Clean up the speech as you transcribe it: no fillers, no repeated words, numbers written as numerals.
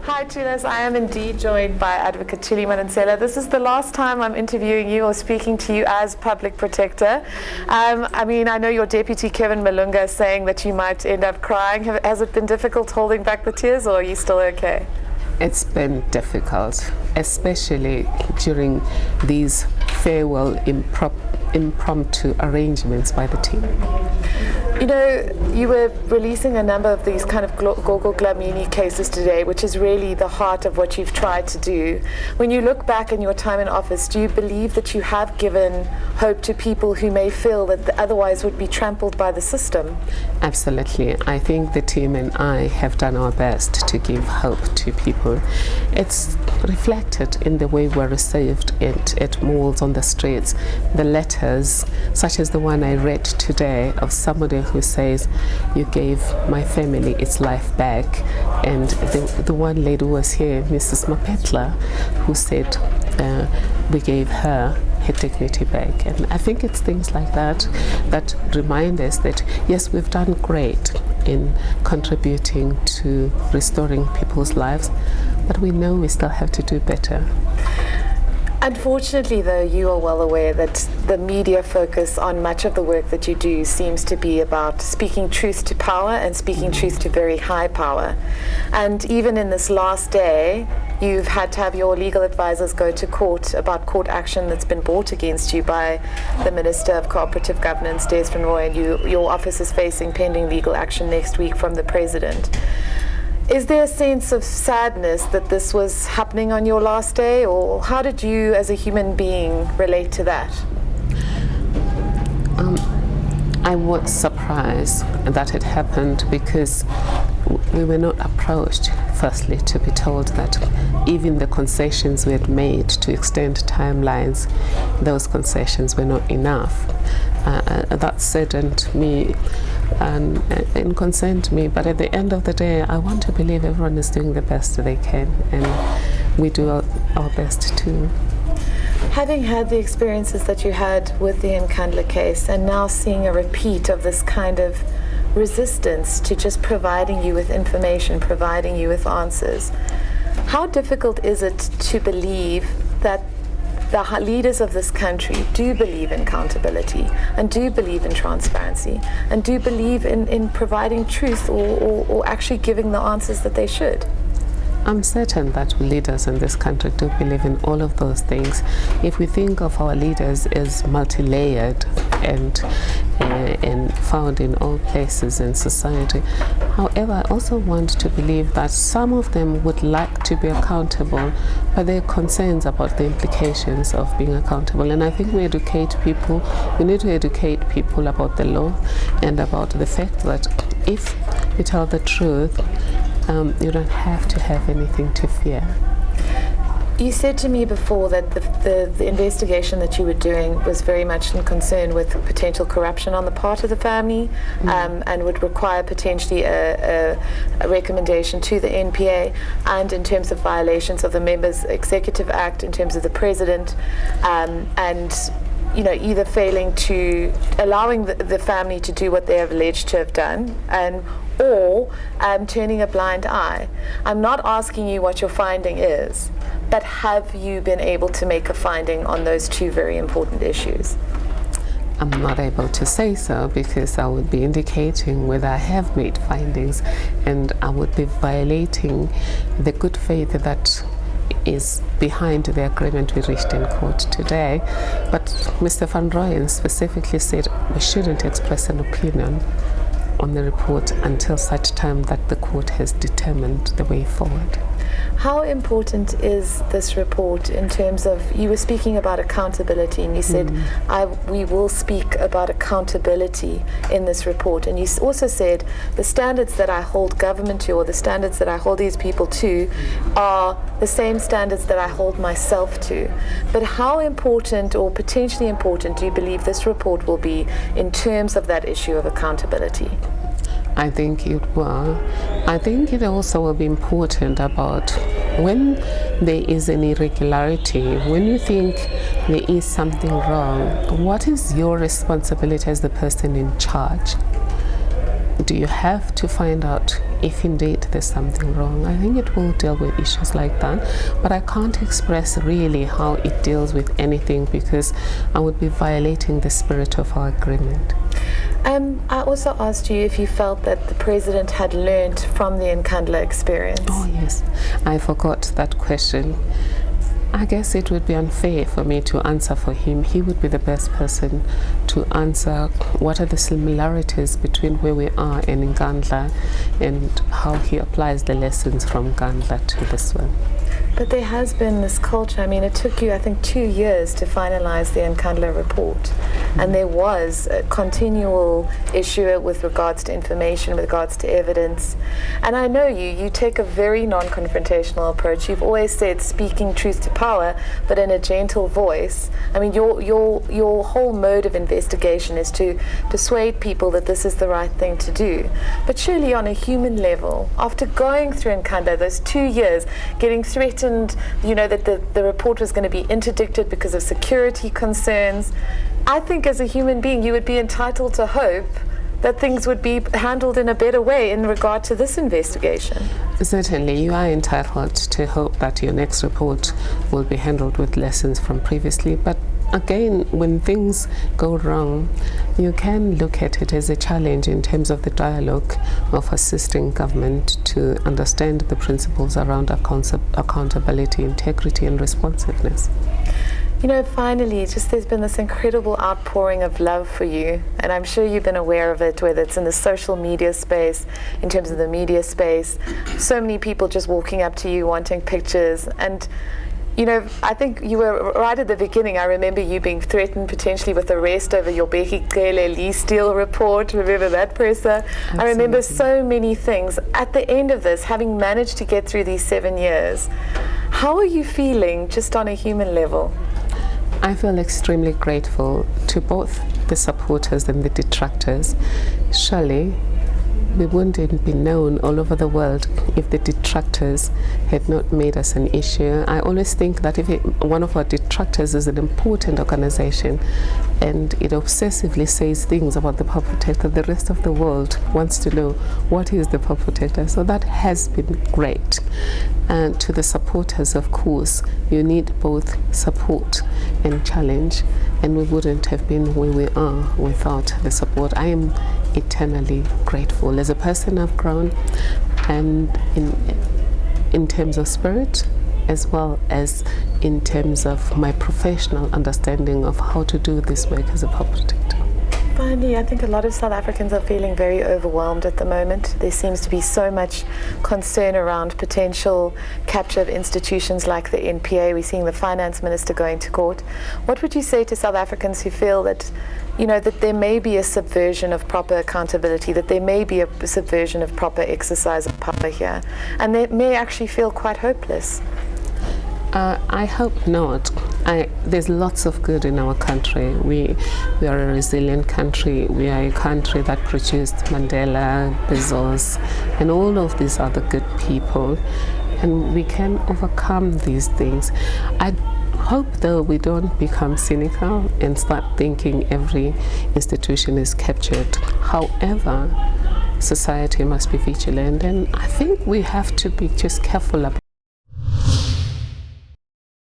Hi Tulis, I am indeed joined by Advocate Thuli Madonsela. This is the last time I'm interviewing you or speaking to you as public protector. I know your deputy Kevin Malunga is saying that you might end up crying. Has it been difficult holding back the tears, or are you still okay? It's been difficult, especially during these farewell impromptu arrangements by the team. You know, you were releasing a number of these kind of Gogo Glamini cases today, which is really the heart of what you've tried to do. When you look back in your time in office, do you believe that you have given hope to people who may feel that otherwise would be trampled by the system? Absolutely. I think the team and I have done our best to give hope to people. It's reflected in the way we're received at malls, on the streets, the letters, such as the one I read today of somebody who says, "You gave my family its life back," and the one lady who was here, Mrs. Mapetla, who said, "We gave her dignity back." And I think it's things like that that remind us that yes, we've done great in contributing to restoring people's lives, but we know we still have to do better. Unfortunately, though, you are well aware that the media focus on much of the work that you do seems to be about speaking truth to power and speaking truth to very high power. And even in this last day, you've had to have your legal advisors go to court about court action that's been brought against you by the Minister of Cooperative Governance, Des Van Rooyen, and your office is facing pending legal action next week from the President. Is there a sense of sadness that this was happening on your last day, or how did you as a human being relate to that? I was surprised that it happened because we were not approached, firstly, to be told that even the concessions we had made to extend timelines, those concessions were not enough. That saddened me and concerned me, but at the end of the day, I want to believe everyone is doing the best they can, and we do our best too. Having had the experiences that you had with the eNCA case, and now seeing a repeat of this kind of resistance to just providing you with information, providing you with answers, how difficult is it to believe that the leaders of this country do believe in accountability and do believe in transparency and do believe in providing truth or actually giving the answers that they should? I'm certain that leaders in this country do believe in all of those things. If we think of our leaders as multi-layered and found in all places in society. However, I also want to believe that some of them would like to be accountable, but there are concerns about the implications of being accountable. And I think we need to educate people about the law and about the fact that if you tell the truth, you don't have to have anything to fear. You said to me before that the investigation that you were doing was very much in concern with potential corruption on the part of the family, and would require potentially a recommendation to the NPA, and in terms of violations of the Members Executive Act, in terms of the President, and either failing to allowing the family to do what they have alleged to have done, or turning a blind eye. I'm not asking you what your finding is, but have you been able to make a finding on those two very important issues? I'm not able to say so because I would be indicating whether I have made findings, and I would be violating the good faith that is behind the agreement we reached in court today. But Mr. Van Rooyen specifically said we shouldn't express an opinion on the report until such time that the court has determined the way forward. How important is this report in terms of, you were speaking about accountability, and you said, we will speak about accountability in this report. And you also said, the standards that I hold government to, or the standards that I hold these people to, are the same standards that I hold myself to. But how important, or potentially important, do you believe this report will be in terms of that issue of accountability? I think it will. I think it also will be important about when there is an irregularity, when you think there is something wrong, what is your responsibility as the person in charge? do you have to find out if indeed there's something wrong? I think it will deal with issues like that, but I can't express really how it deals with anything because I would be violating the spirit of our agreement. I also asked you if you felt that the president had learned from the eNCA experience. Oh yes, I forgot that question. I guess it would be unfair for me to answer for him. He would be the best person to answer what are the similarities between where we are in Nkandla and how he applies the lessons from Nkandla to this one. But there has been this culture. I mean, it took you, I think, 2 years to finalize the eNCA report. And there was a continual issue with regards to information, with regards to evidence. And I know you take a very non-confrontational approach. You've always said speaking truth to power, but in a gentle voice. I mean, your whole mode of investigation is to persuade people that this is the right thing to do. But surely on a human level, after going through eNCA, those 2 years, getting threatened, that the report was going to be interdicted because of security concerns, I think as a human being you would be entitled to hope that things would be handled in a better way in regard to this investigation. Certainly, you are entitled to hope that your next report will be handled with lessons from previously, but again, when things go wrong, you can look at it as a challenge in terms of the dialogue of assisting government to understand the principles around accountability, integrity, and responsiveness. Finally, there's been this incredible outpouring of love for you, and I'm sure you've been aware of it, whether it's in the social media space, in terms of the media space, so many people just walking up to you wanting pictures. And I think you were right at the beginning. I remember you being threatened potentially with arrest over your Bheki Cele Lee Steele report. Remember that, presser? Absolutely. I remember so many things. At the end of this, having managed to get through these 7 years, how are you feeling just on a human level? I feel extremely grateful to both the supporters and the detractors. Surely, we wouldn't be known all over the world if the detractors had not made us an issue. I always think that if one of our detractors is an important organization and it obsessively says things about the Power Protector, the rest of the world wants to know what is the Power Protector. So that has been great. And to the supporters, of course, you need both support and challenge, and we wouldn't have been where we are without the support. I am eternally grateful. As a person, I've grown, and in terms of spirit, as well as in terms of my professional understanding of how to do this work as a Power Protector. Finally, I think a lot of South Africans are feeling very overwhelmed at the moment. There seems to be so much concern around potential capture of institutions like the NPA. We're seeing the finance minister going to court. What would you say to South Africans who feel that, that there may be a subversion of proper accountability, that there may be a subversion of proper exercise of power here, and they may actually feel quite hopeless? I hope not. There's lots of good in our country. We are a resilient country. We are a country that produced Mandela, Bezos, and all of these other good people. And we can overcome these things. I hope, though, we don't become cynical and start thinking every institution is captured. However, society must be vigilant, and I think we have to be just careful about